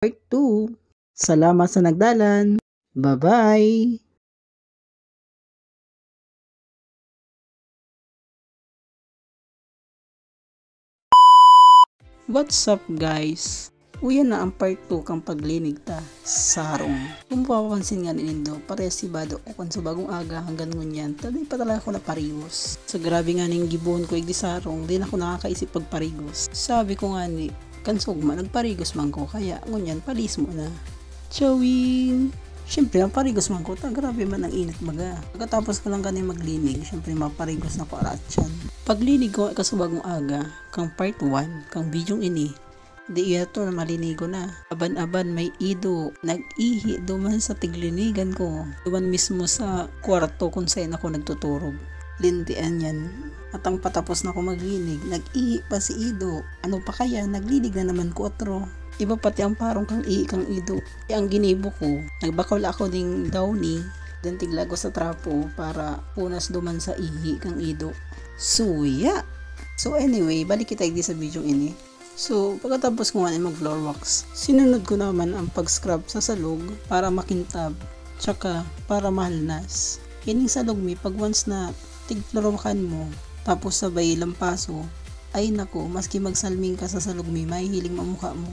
Part 2. Salamat sa nagdalan. Bye-bye! What's up guys? Uyan na ang part 2 kang paglinig ta sarong. Kung mapapansin nga nindo, parehas si Bado o kung sa bagong aga hanggang ngunyan, taday pa talaga ako na parigos. Sa grabe nga ning gibuhon ko igdi sarong, din ako nakakaisip pagparigos. Sabi ko nga ni, kansugma nagparigos man ko, kaya ngunyan palis mo na. Chowing! Siyempre, ang parigos man ko, grabe man ang init baga. Pagkatapos ko lang kanina maglinig, siyempre maparigos na ko aratyan. Paglinig ko kasubagong aga, kang part 1, kang bidyong ini, di iya to na malinigo na. Aban-aban may ido, nag-ihi duman sa tiglinigan ko. Duman mismo sa kwarto kung saan ako nagtuturog. Lintian yan. At ang patapos na ako maglinig, nag-ihi pa si Ido. Ano pa kaya, naglinig na naman ko otro. Iba pati ang parong kang ihi kang Ido. Kaya ang ginibo ko, nagbakal ako ding downy, then tiglago sa trapo para punas duman sa ihi kang Ido. Suya! So anyway, balik kita sa video ini. So, pagkatapos ko nga mag floor wax, sinunod ko naman ang pag-scrub sa salog para makintab, tsaka para mahalnas. Kining salog mi, pag once na tig-florowakan mo, tapos sabay lampaso, ay nako, maski magsalming ka sa salog mi, mahihiling mamukha mo.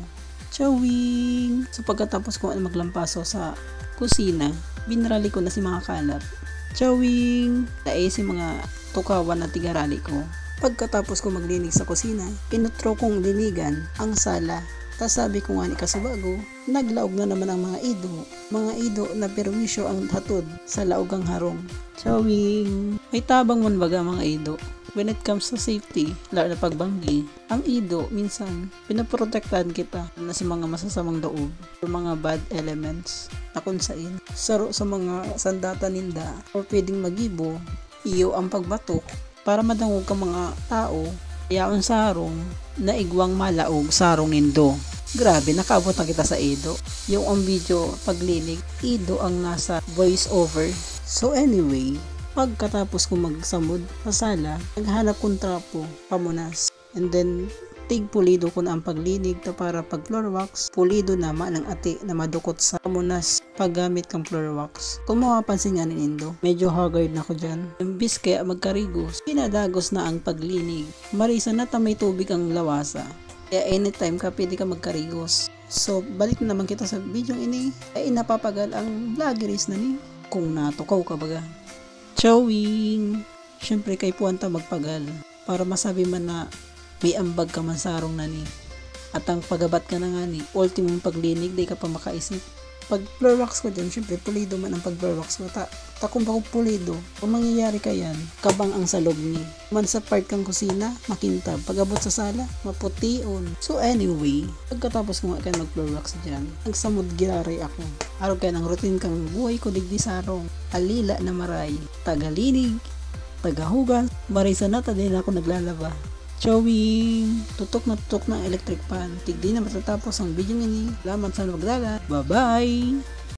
Chowing! So, pagkatapos ko maglampaso sa kusina, binrali ko na si mga kalat. Chowing! Tae si mga tukawan na tigarali ko. Pagkatapos ko maglinig sa kusina, pinutro kong linigan ang sala. Tas sabi ko nga ni kasubago, naglaog na naman ang mga ido. Mga ido na perwisyo ang hatod sa laogang harong. Chowing! May tabang man baga mga ido. When it comes to safety, lalo na pagbanggi, ang ido minsan pinaprotektahan kita na sa mga masasamang loob o mga bad elements na kunsain. Saro sa mga sandata ninda o pwedeng magibo, iyo ang pagbatok para madangog ka mga tao, yaon sarong na igwang malaog sarong nindo. Grabe, nakaabot na kita sa Ido. Yung ang video paglinig, Ido ang nasa voice over. So anyway, pagkatapos ko magsamod sa sala, naghanap kong trapo, pamunas. And then, tig-pulido ko na ang paglinig ta para pag floor wax, pulido naman ang ati na madukot sa pamunas paggamit kang floor wax. Kung mapapansin nga ni Indo, medyo haggard na ko dyan. Imbis kaya magkarigos, pinadagos na ang paglinig. Marisa na ta may tubig ang lawasa. Kaya anytime ka pwede ka magkarigos. So, balik na naman kita sa video ini. Ay napapagal ang vloggeries na ni. Kung natukaw ka baga. Chowing! Siyempre kay puwanta magpagal. Para masabi man na may ambag ka man sarong na ni. At ang pagabat ka na nga ni, ultimong paglinig, di ka pa makaisip. Pag floor wax ko dyan, syempre pulido man ang pag floor wax ko. Takong pa ko pulido. Kung mangyayari ka yan, kabang ang salog ni. Man sa part kang kusina, makintab. Pag-abot sa sala, mapution. So anyway, pagkatapos ko nga kayo mag floor wax dyan, nagsamod girari ako. Araw kayo ng routine kang buhay ko digdi sarong. Alila na maray. Tagalinig, tagahugas, marisa na din ako naglalaba. Chowing! Tutok na tutok ng electric pan. Tigdi na matatapos ang video ini. Salamat sa magdala. Bye-bye!